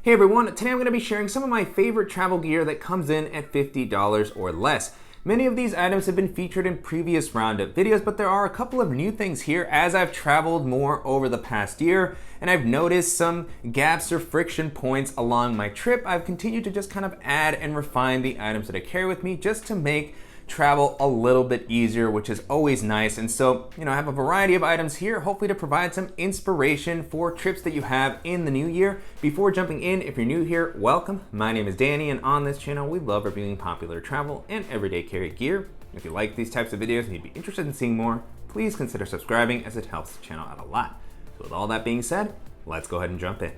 Hey everyone, today I'm going to be sharing some of my favorite travel gear that comes in at $50 or less. Many of these items have been featured in previous roundup videos, but there are a couple of new things here as I've traveled more over the past year, and I've noticed some gaps or friction points along my trip. I've continued to just kind of add and refine the items that I carry with me just to make travel a little bit easier, which is always nice. And so, I have a variety of items here, hopefully to provide some inspiration for trips that you have in the new year. Before jumping in, if you're new here, welcome. My name is Danny, and on this channel, we love reviewing popular travel and everyday carry gear. If you like these types of videos and you'd be interested in seeing more, please consider subscribing as it helps the channel out a lot. So with all that being said, let's go ahead and jump in.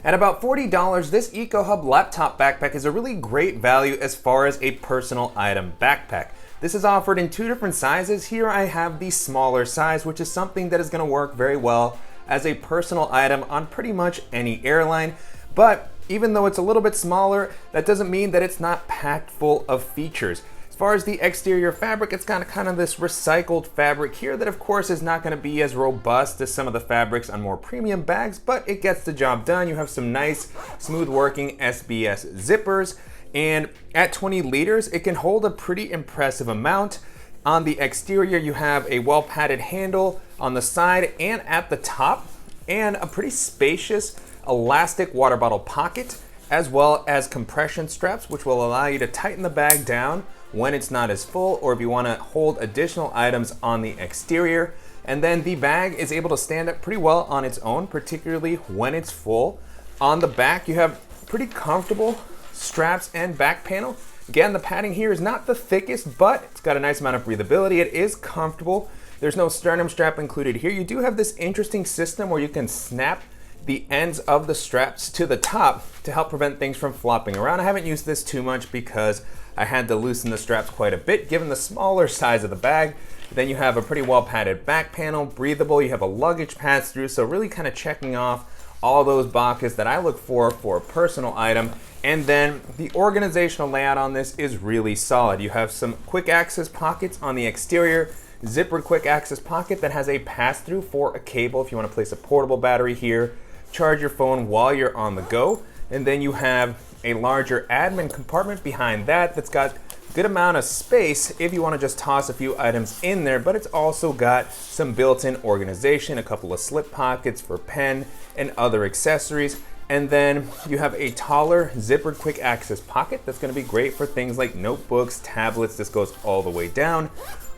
At about $40, this Ecohub laptop backpack is a really great value as far as a personal item backpack. This is offered in two different sizes. Here I have the smaller size, which is something that is going to work very well as a personal item on pretty much any airline. But even though it's a little bit smaller, that doesn't mean that it's not packed full of features. As far as the exterior fabric, it's got kind of this recycled fabric here that of course is not going to be as robust as some of the fabrics on more premium bags, but it gets the job done. You have some nice smooth working SBS zippers, and at 20 liters it can hold a pretty impressive amount. On the exterior you have a well padded handle on the side and at the top, and a pretty spacious elastic water bottle pocket, as well as compression straps which will allow you to tighten the bag down when it's not as full, or if you want to hold additional items on the exterior. And then the bag is able to stand up pretty well on its own, particularly when it's full. On the back you have pretty comfortable straps and back panel. Again, the padding here is not the thickest, but it's got a nice amount of breathability. It is comfortable. There's no sternum strap included here. You do have this interesting system where you can snap the ends of the straps to the top to help prevent things from flopping around. I haven't used this too much because I had to loosen the straps quite a bit given the smaller size of the bag. Then you have a pretty well padded back panel, breathable. You have a luggage pass through, so really kind of checking off all those boxes that I look for a personal item. And then the organizational layout on this is really solid. You have some quick access pockets on the exterior, zippered quick access pocket that has a pass through for a cable if you want to place a portable battery here, charge your phone while you're on the go. And then you have a larger admin compartment behind that that's got a good amount of space if you want to just toss a few items in there, but it's also got some built-in organization, a couple of slip pockets for pen and other accessories. And then you have a taller zippered quick access pocket that's going to be great for things like notebooks, tablets. This goes all the way down.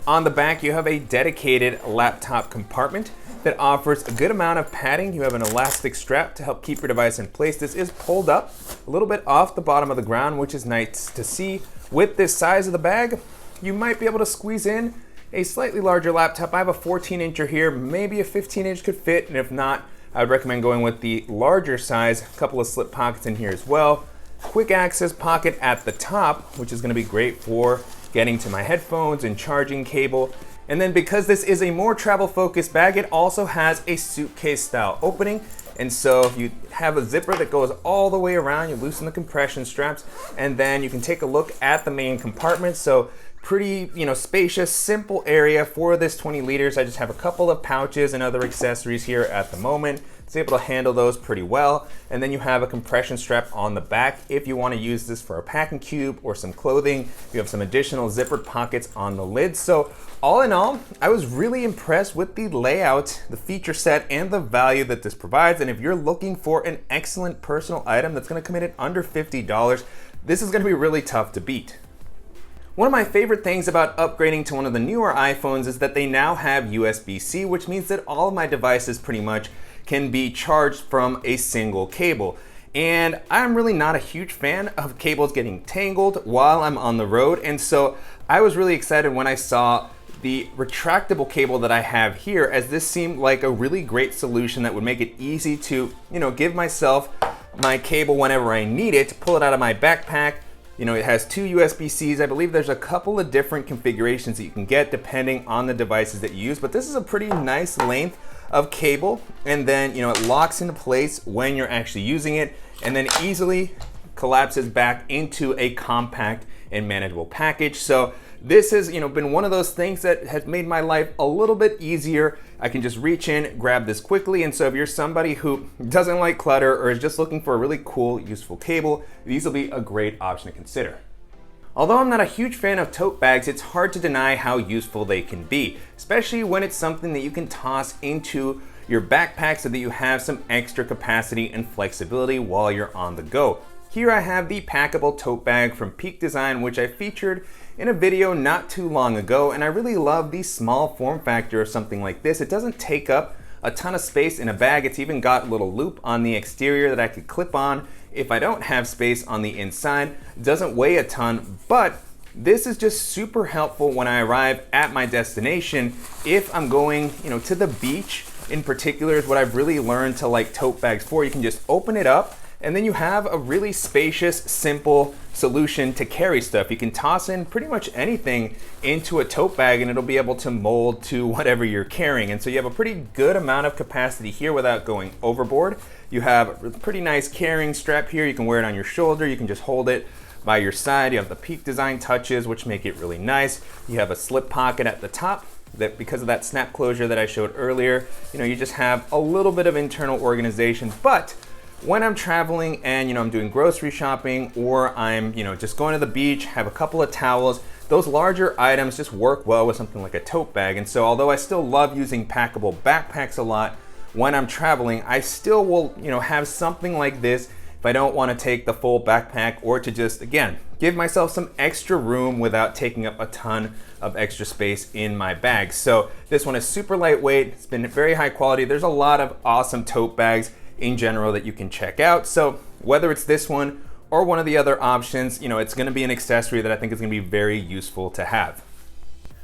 On the back you have a dedicated laptop compartment that offers a good amount of padding. You have an elastic strap to help keep your device in place. This is pulled up a little bit off the bottom of the ground, which is nice to see. With this size of the bag, you might be able to squeeze in a slightly larger laptop. I have a 14-incher here, maybe a 15-inch could fit, and if not, I would recommend going with the larger size. A couple of slip pockets in here as well. Quick access pocket at the top, which is going to be great for getting to my headphones and charging cable. And then because this is a more travel focused bag, it also has a suitcase style opening. And so you have a zipper that goes all the way around, you loosen the compression straps, and then you can take a look at the main compartment. So pretty, spacious, simple area for this 20 liters. I just have a couple of pouches and other accessories here at the moment. It's able to handle those pretty well. And then you have a compression strap on the back if you want to use this for a packing cube or some clothing. You have some additional zippered pockets on the lid. So all in all, I was really impressed with the layout, the feature set, and the value that this provides. And if you're looking for an excellent personal item that's going to come in at under $50, this is going to be really tough to beat. One of my favorite things about upgrading to one of the newer iPhones is that they now have USB-C, which means that all of my devices pretty much can be charged from a single cable. And I'm really not a huge fan of cables getting tangled while I'm on the road. And so I was really excited when I saw the retractable cable that I have here, as this seemed like a really great solution that would make it easy to, give myself my cable whenever I need it, pull it out of my backpack. It has two USB-Cs. I believe there's a couple of different configurations that you can get depending on the devices that you use, but this is a pretty nice length of cable, and then it locks into place when you're actually using it, and then easily collapses back into a compact and manageable package. So this has, been one of those things that has made my life a little bit easier. I can just reach in, grab this quickly. And so if you're somebody who doesn't like clutter or is just looking for a really cool, useful cable, these will be a great option to consider. Although I'm not a huge fan of tote bags, it's hard to deny how useful they can be, especially when it's something that you can toss into your backpack so that you have some extra capacity and flexibility while you're on the go. Here I have the Packable tote bag from Peak Design, which I featured in a video not too long ago, and I really love the small form factor of something like this. It doesn't take up a ton of space in a bag. It's even got a little loop on the exterior that I could clip on if I don't have space on the inside. It doesn't weigh a ton, but this is just super helpful when I arrive at my destination. If I'm going, to the beach in particular is what I've really learned to like tote bags for. You can just open it up and then you have a really spacious, simple solution to carry stuff. You can toss in pretty much anything into a tote bag and it'll be able to mold to whatever you're carrying. And so you have a pretty good amount of capacity here without going overboard. You have a pretty nice carrying strap here. You can wear it on your shoulder. You can just hold it by your side. You have the Peak Design touches, which make it really nice. You have a slip pocket at the top that, because of that snap closure that I showed earlier, you just have a little bit of internal organization. But when I'm traveling and I'm doing grocery shopping, or I'm just going to the beach, have a couple of towels, those larger items just work well with something like a tote bag. And so although I still love using packable backpacks a lot when I'm traveling, I still will have something like this if I don't want to take the full backpack, or to just, again, give myself some extra room without taking up a ton of extra space in my bag. So this one is super lightweight. It's been very high quality. There's a lot of awesome tote bags in general that you can check out. So whether it's this one or one of the other options, it's going to be an accessory that I think is going to be very useful to have.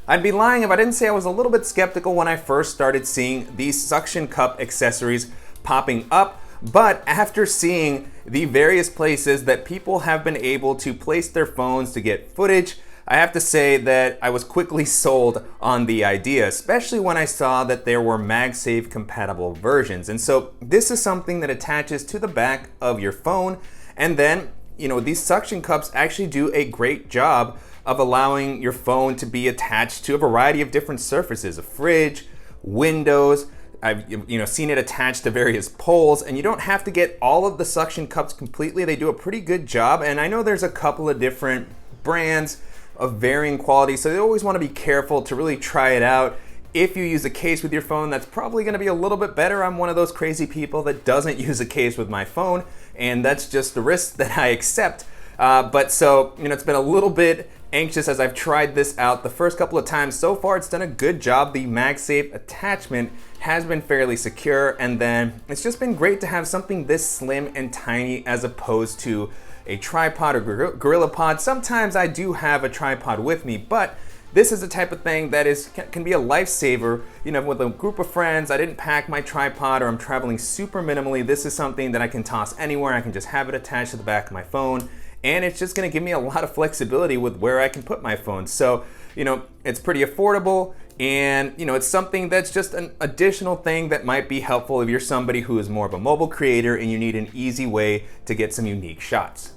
I'd be lying if I didn't say I was a little bit skeptical when I first started seeing these suction cup accessories popping up, but after seeing the various places that people have been able to place their phones to get footage, I have to say that I was quickly sold on the idea, especially when I saw that there were MagSafe compatible versions. And so this is something that attaches to the back of your phone, and then these suction cups actually do a great job of allowing your phone to be attached to a variety of different surfaces, a fridge, windows. I've seen it attached to various poles, and you don't have to get all of the suction cups completely. They do a pretty good job, and I know there's a couple of different brands of varying quality, so you always want to be careful to really try it out. If you use a case with your phone, that's probably going to be a little bit better. I'm one of those crazy people that doesn't use a case with my phone, and that's just the risk that I accept. But so, it's been a little bit anxious as I've tried this out the first couple of times. So far, it's done a good job. The MagSafe attachment has been fairly secure, and then it's just been great to have something this slim and tiny as opposed to a tripod or GorillaPod. Sometimes I do have a tripod with me, but this is the type of thing that can be a lifesaver. With a group of friends, I didn't pack my tripod, or I'm traveling super minimally. This is something that I can toss anywhere. I can just have it attached to the back of my phone, and it's just gonna give me a lot of flexibility with where I can put my phone. So, it's pretty affordable, and it's something that's just an additional thing that might be helpful if you're somebody who is more of a mobile creator and you need an easy way to get some unique shots.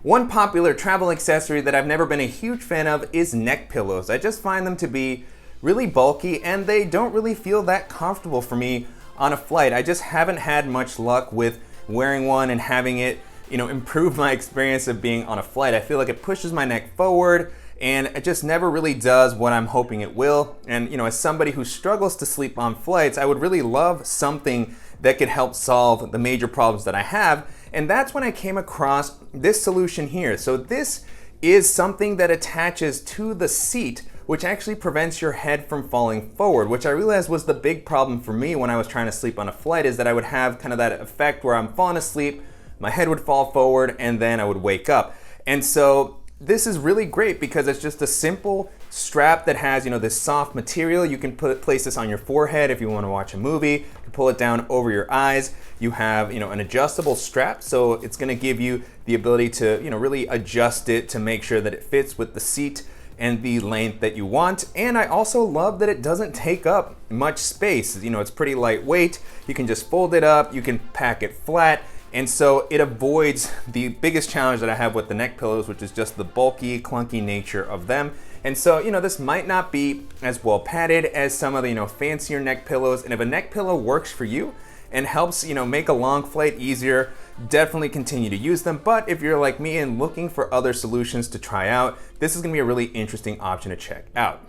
One popular travel accessory that I've never been a huge fan of is neck pillows. I just find them to be really bulky, and they don't really feel that comfortable for me on a flight. I just haven't had much luck with wearing one and having it, improve my experience of being on a flight. I feel like it pushes my neck forward, and it just never really does what I'm hoping it will. And as somebody who struggles to sleep on flights, I would really love something that could help solve the major problems that I have. And that's when I came across this solution here. So this is something that attaches to the seat, which actually prevents your head from falling forward, which I realized was the big problem for me when I was trying to sleep on a flight, is that I would have kind of that effect where I'm falling asleep, my head would fall forward, and then I would wake up. And so this is really great because it's just a simple strap that has, this soft material. You can place this on your forehead if you want to watch a movie. You can pull it down over your eyes. You have, an adjustable strap, so it's going to give you the ability to, really adjust it to make sure that it fits with the seat and the length that you want. And I also love that it doesn't take up much space. It's pretty lightweight. You can just fold it up. You can pack it flat. And so it avoids the biggest challenge that I have with the neck pillows, which is just the bulky, clunky nature of them. And so, this might not be as well padded as some of the, fancier neck pillows. And if a neck pillow works for you and helps, make a long flight easier, definitely continue to use them. But if you're like me and looking for other solutions to try out, this is gonna be a really interesting option to check out.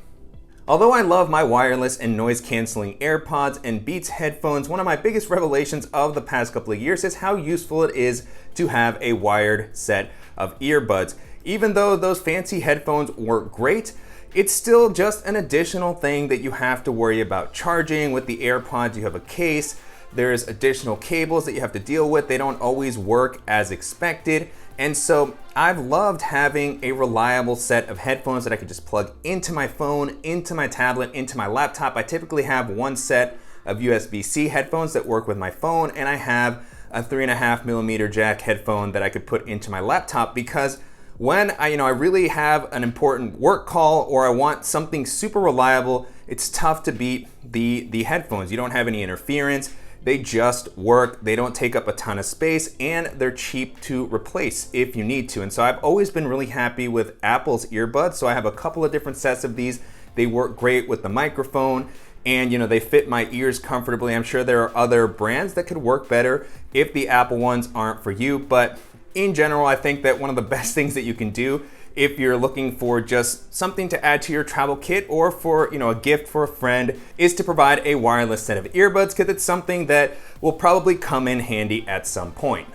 Although I love my wireless and noise canceling AirPods and Beats headphones, one of my biggest revelations of the past couple of years is how useful it is to have a wired set of earbuds. Even though those fancy headphones work great, it's still just an additional thing that you have to worry about charging. With the AirPods, you have a case, there's additional cables that you have to deal with. They don't always work as expected. And so I've loved having a reliable set of headphones that I could just plug into my phone, into my tablet, into my laptop. I typically have one set of USB-C headphones that work with my phone, and I have a 3.5mm jack headphone that I could put into my laptop, because when I really have an important work call or I want something super reliable, it's tough to beat the headphones. You don't have any interference. They just work, they don't take up a ton of space, and they're cheap to replace if you need to. And so I've always been really happy with Apple's earbuds. So I have a couple of different sets of these. They work great with the microphone, and they fit my ears comfortably. I'm sure there are other brands that could work better if the Apple ones aren't for you. But in general, I think that one of the best things that you can do if you're looking for just something to add to your travel kit, or for a gift for a friend, is to provide a wireless set of earbuds, because it's something that will probably come in handy at some point.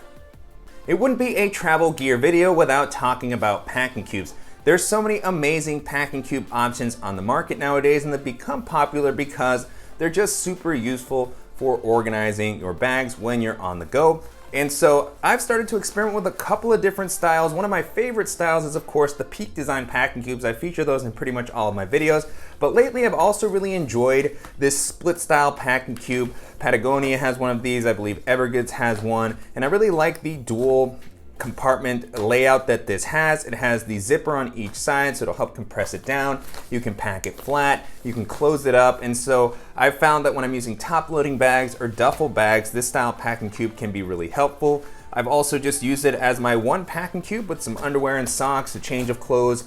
It wouldn't be a travel gear video without talking about packing cubes. There's so many amazing packing cube options on the market nowadays, and they've become popular because they're just super useful for organizing your bags when you're on the go. And so I've started to experiment with a couple of different styles. One of my favorite styles is, of course, the Peak Design packing cubes. I feature those in pretty much all of my videos. But lately I've also really enjoyed this split style packing cube. Patagonia has one of these. I believe Evergoods has one. And I really like the dual compartment layout that this has. It has the zipper on each side, so it'll help compress it down. You can pack it flat, you can close it up. And so I've found that when I'm using top loading bags or duffel bags, this style packing cube can be really helpful. I've also just used it as my one packing cube with some underwear and socks, a change of clothes,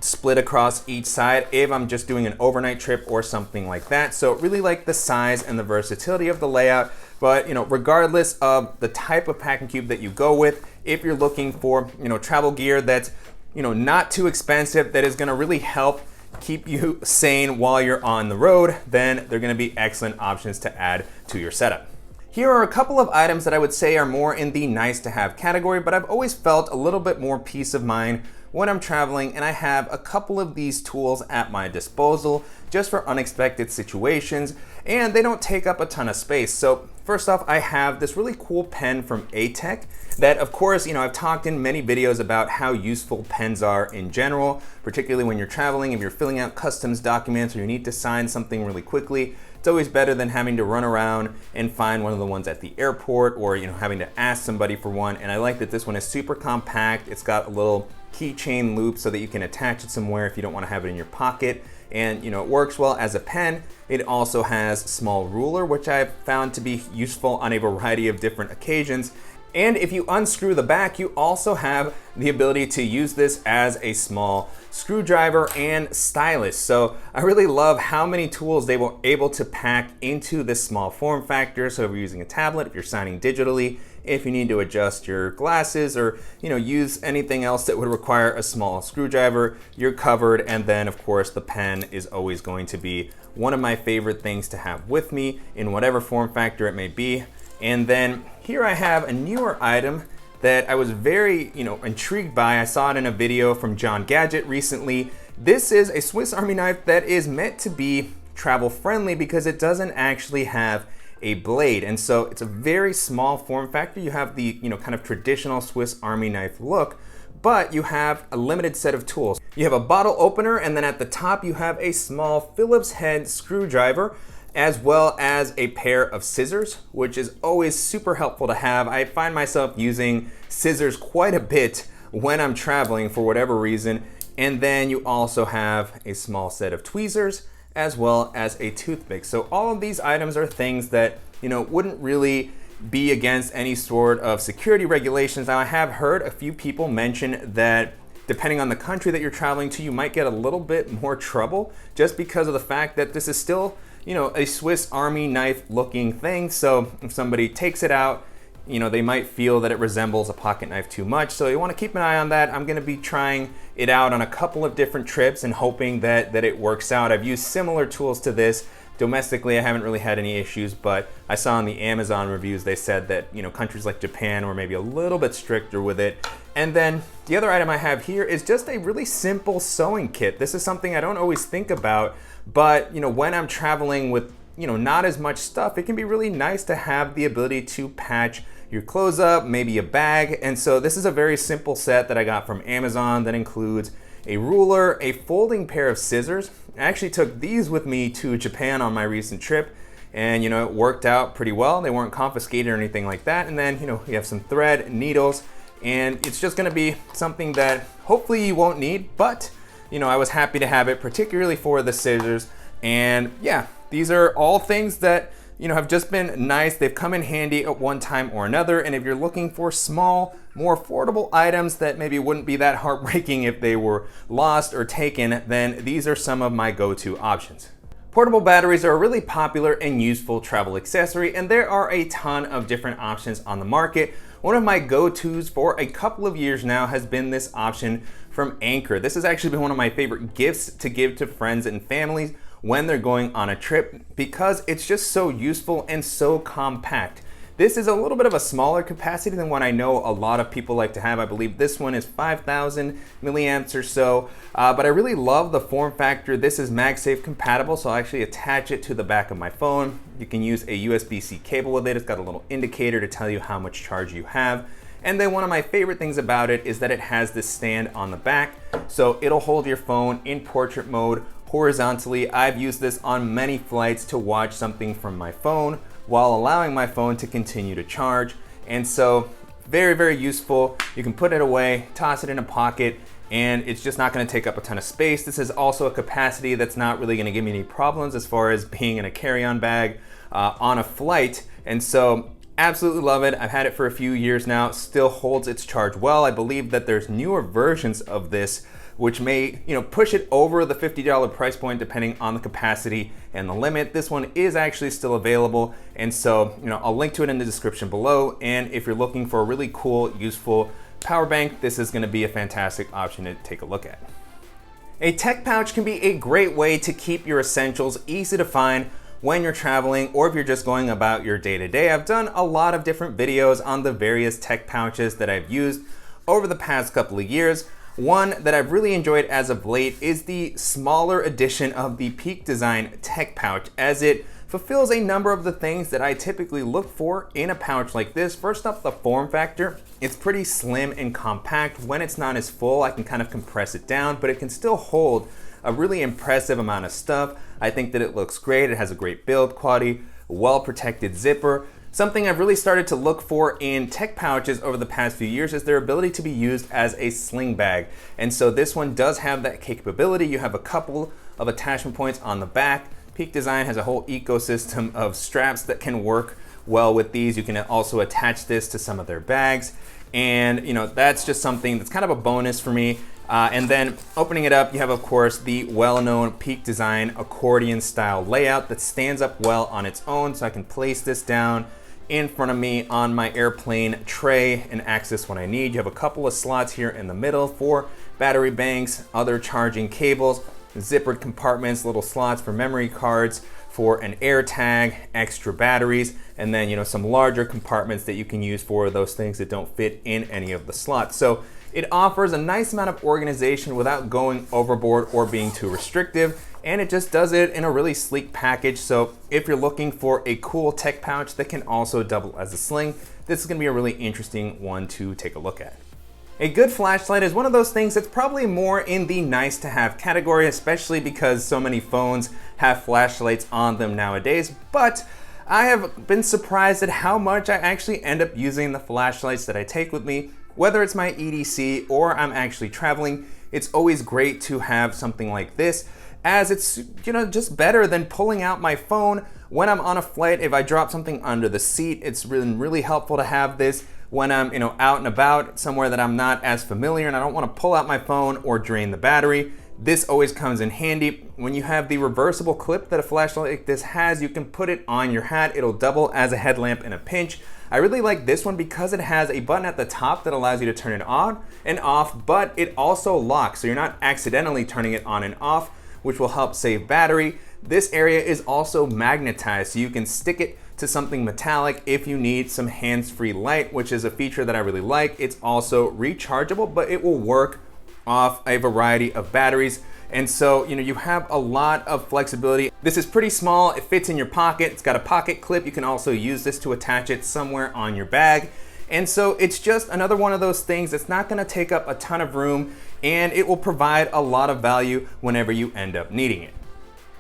split across each side if I'm just doing an overnight trip or something like that. So really like the size and the versatility of the layout. But regardless of the type of packing cube that you go with, if you're looking for travel gear that's not too expensive, that is going to really help keep you sane while you're on the road, then they're going to be excellent options to add to your setup. Here are a couple of items that I would say are more in the nice to have category, but I've always felt a little bit more peace of mind when I'm traveling, and I have a couple of these tools at my disposal just for unexpected situations, and they don't take up a ton of space. So first off, I have this really cool pen from Atech that, of course, I've talked in many videos about how useful pens are in general, particularly when you're traveling. If you're filling out customs documents or you need to sign something really quickly, it's always better than having to run around and find one of the ones at the airport, or having to ask somebody for one. And I like that this one is super compact. It's got a little keychain loop so that you can attach it somewhere if you don't want to have it in your pocket. And it works well as a pen. It also has a small ruler, which I've found to be useful on a variety of different occasions. And if you unscrew the back, you also have the ability to use this as a small screwdriver and stylus. So I really love how many tools they were able to pack into this small form factor. So if you're using a tablet, if you're signing digitally, if you need to adjust your glasses, or use anything else that would require a small screwdriver, you're covered. And then of course the pen is always going to be one of my favorite things to have with me in whatever form factor it may be. And then here I have a newer item that I was very intrigued by. I saw it in a video from John Gadget recently. This is a Swiss Army knife that is meant to be travel friendly because it doesn't actually have a blade. And so it's a very small form factor. You have the kind of traditional Swiss Army knife look, but you have a limited set of tools. You have a bottle opener, and then at the top you have a small Phillips head screwdriver, as well as a pair of scissors, which is always super helpful to have. I find myself using scissors quite a bit when I'm traveling for whatever reason. And then you also have a small set of tweezers, as well as a toothpick. So all of these items are things that wouldn't really be against any sort of security regulations. Now I have heard a few people mention that depending on the country that you're traveling to, you might get a little bit more trouble just because of the fact that this is still, you know, a Swiss Army knife looking thing. So if somebody takes it out, you know, they might feel that it resembles a pocket knife too much. So you want to keep an eye on that. I'm going to be trying it out on a couple of different trips and hoping that it works out. I've used similar tools to this. Domestically, I haven't really had any issues, but I saw in the Amazon reviews, they said that, you know, countries like Japan were maybe a little bit stricter with it. And then the other item I have here is just a really simple sewing kit. This is something I don't always think about, but, you know, when I'm traveling with, you know, not as much stuff, it can be really nice to have the ability to patch your clothes up, maybe a bag. And so this is a very simple set that I got from Amazon that includes a ruler, a folding pair of scissors. I actually took these with me to Japan on my recent trip, and you know, it worked out pretty well. They weren't confiscated or anything like that. And then, you know, you have some thread, needles, and it's just gonna be something that hopefully you won't need, but you know, I was happy to have it, particularly for the scissors. And yeah, these are all things that, you know, have just been nice. They've come in handy at one time or another. And if you're looking for small, more affordable items that maybe wouldn't be that heartbreaking if they were lost or taken, then these are some of my go-to options. Portable batteries are a really popular and useful travel accessory, and there are a ton of different options on the market. One of my go-tos for a couple of years now has been this option from Anker. This has actually been one of my favorite gifts to give to friends and families when they're going on a trip because it's just so useful and so compact. This is a little bit of a smaller capacity than what I know a lot of people like to have. I believe this one is 5,000 milliamps or so, but I really love the form factor. This is MagSafe compatible, so I'll actually attach it to the back of my phone. You can use a USB C cable with it. It's got a little indicator to tell you how much charge you have. And then one of my favorite things about it is that it has this stand on the back, so it'll hold your phone in portrait mode horizontally. I've used this on many flights to watch something from my phone while allowing my phone to continue to charge. And so very, very useful. You can put it away, toss it in a pocket, and it's just not gonna take up a ton of space. This is also a capacity that's not really gonna give me any problems as far as being in a carry-on bag on a flight. And so absolutely love it. I've had it for a few years now, still holds its charge well. I believe that there's newer versions of this which may, you know, push it over the $50 price point depending on the capacity and the limit. This one is actually still available, and so, you know, I'll link to it in the description below. And if you're looking for a really cool, useful power bank, this is gonna be a fantastic option to take a look at. A tech pouch can be a great way to keep your essentials easy to find when you're traveling or if you're just going about your day-to-day. I've done a lot of different videos on the various tech pouches that I've used over the past couple of years. One that I've really enjoyed as of late is the smaller edition of the Peak Design Tech Pouch, as it fulfills a number of the things that I typically look for in a pouch like this. First up, the form factor. It's pretty slim and compact. When it's not as full, I can kind of compress it down, but it can still hold a really impressive amount of stuff. I think that it looks great. It has a great build quality, well-protected zipper. Something I've really started to look for in tech pouches over the past few years is their ability to be used as a sling bag. And so this one does have that capability. You have a couple of attachment points on the back. Peak Design has a whole ecosystem of straps that can work well with these. You can also attach this to some of their bags. And you know, that's just something that's kind of a bonus for me. And then opening it up, you have, of course, the well-known Peak Design accordion style layout that stands up well on its own. So I can place this down in front of me on my airplane tray and access what I need. You have a couple of slots here in the middle for battery banks, other charging cables, zippered compartments, little slots for memory cards, for an air tag, extra batteries, and then, you know, some larger compartments that you can use for those things that don't fit in any of the slots. So it offers a nice amount of organization without going overboard or being too restrictive, and it just does it in a really sleek package. So if you're looking for a cool tech pouch that can also double as a sling, this is gonna be a really interesting one to take a look at. A good flashlight is one of those things that's probably more in the nice to have category, especially because so many phones have flashlights on them nowadays. But I have been surprised at how much I actually end up using the flashlights that I take with me. Whether it's my EDC or I'm actually traveling, it's always great to have something like this, as it's, you know, just better than pulling out my phone when I'm on a flight. If I drop something under the seat, it's really helpful to have this. when I'm out and about somewhere that I'm not as familiar and I don't want to pull out my phone or drain the battery. This always comes in handy. When you have the reversible clip that a flashlight like this has, you can put it on your hat. It'll double as a headlamp in a pinch. I really like this one because it has a button at the top that allows you to turn it on and off, but it also locks, so you're not accidentally turning it on and off, which will help save battery. This area is also magnetized, so you can stick it to something metallic if you need some hands-free light, which is a feature that I really like. It's also rechargeable, but it will work off a variety of batteries. And so, you have a lot of flexibility. This is pretty small, it fits in your pocket, it's got a pocket clip. You can also use this to attach it somewhere on your bag. And so it's just another one of those things that's not gonna take up a ton of room, and it will provide a lot of value whenever you end up needing it.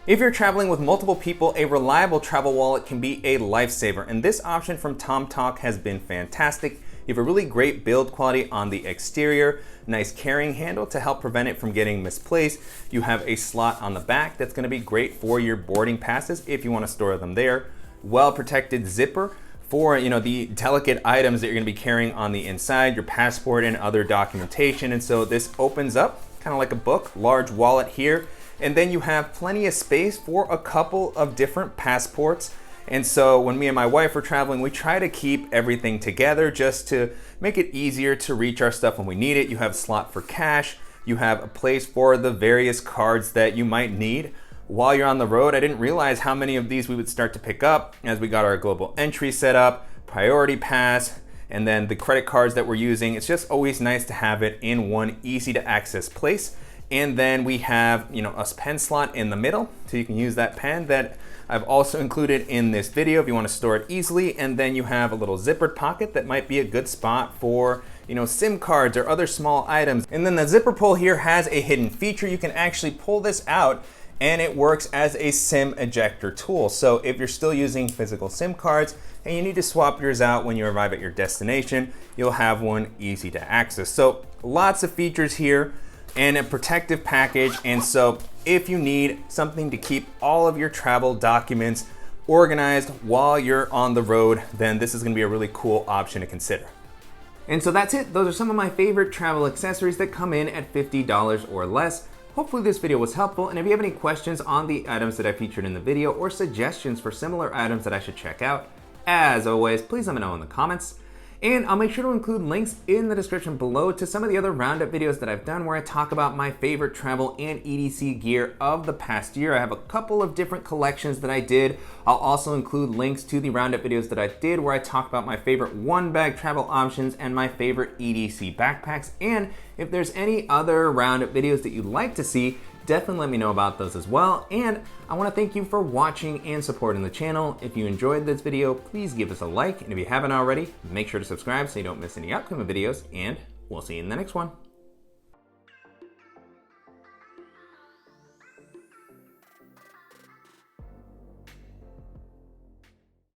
If you're traveling with multiple people, a reliable travel wallet can be a lifesaver, and this option from Tomtoc has been fantastic. You have a really great build quality on the exterior, nice carrying handle to help prevent it from getting misplaced. You have a slot on the back that's gonna be great for your boarding passes if you wanna store them there. Well-protected zipper for the delicate items that you're gonna be carrying on the inside, your passport and other documentation. And so this opens up kind of like a book, large wallet here. And then you have plenty of space for a couple of different passports. And so when me and my wife are traveling, we try to keep everything together just to make it easier to reach our stuff when we need it. You have a slot for cash. You have a place for the various cards that you might need while you're on the road. I didn't realize how many of these we would start to pick up as we got our global entry set up, priority pass, and then the credit cards that we're using. It's just always nice to have it in one easy to access place. And then we have, a pen slot in the middle, so you can use that pen that I've also included in this video if you want to store it easily. And then you have a little zippered pocket that might be a good spot for, SIM cards or other small items. And then the zipper pull here has a hidden feature. You can actually pull this out and it works as a SIM ejector tool. So if you're still using physical SIM cards and you need to swap yours out when you arrive at your destination, you'll have one easy to access. So lots of features here and a protective package. And so if you need something to keep all of your travel documents organized while you're on the road, then this is gonna be a really cool option to consider. And so that's it. Those are some of my favorite travel accessories that come in at $50 or less. Hopefully this video was helpful, and if you have any questions on the items that I featured in the video or suggestions for similar items that I should check out, as always, please let me know in the comments. And I'll make sure to include links in the description below to some of the other roundup videos that I've done where I talk about my favorite travel and EDC gear of the past year. I have a couple of different collections that I did. I'll also include links to the roundup videos that I did where I talk about my favorite one-bag travel options and my favorite EDC backpacks. And if there's any other roundup videos that you'd like to see, definitely let me know about those as well. And I want to thank you for watching and supporting the channel. If you enjoyed this video, please give us a like. And if you haven't already, make sure to subscribe so you don't miss any upcoming videos. And we'll see you in the next one.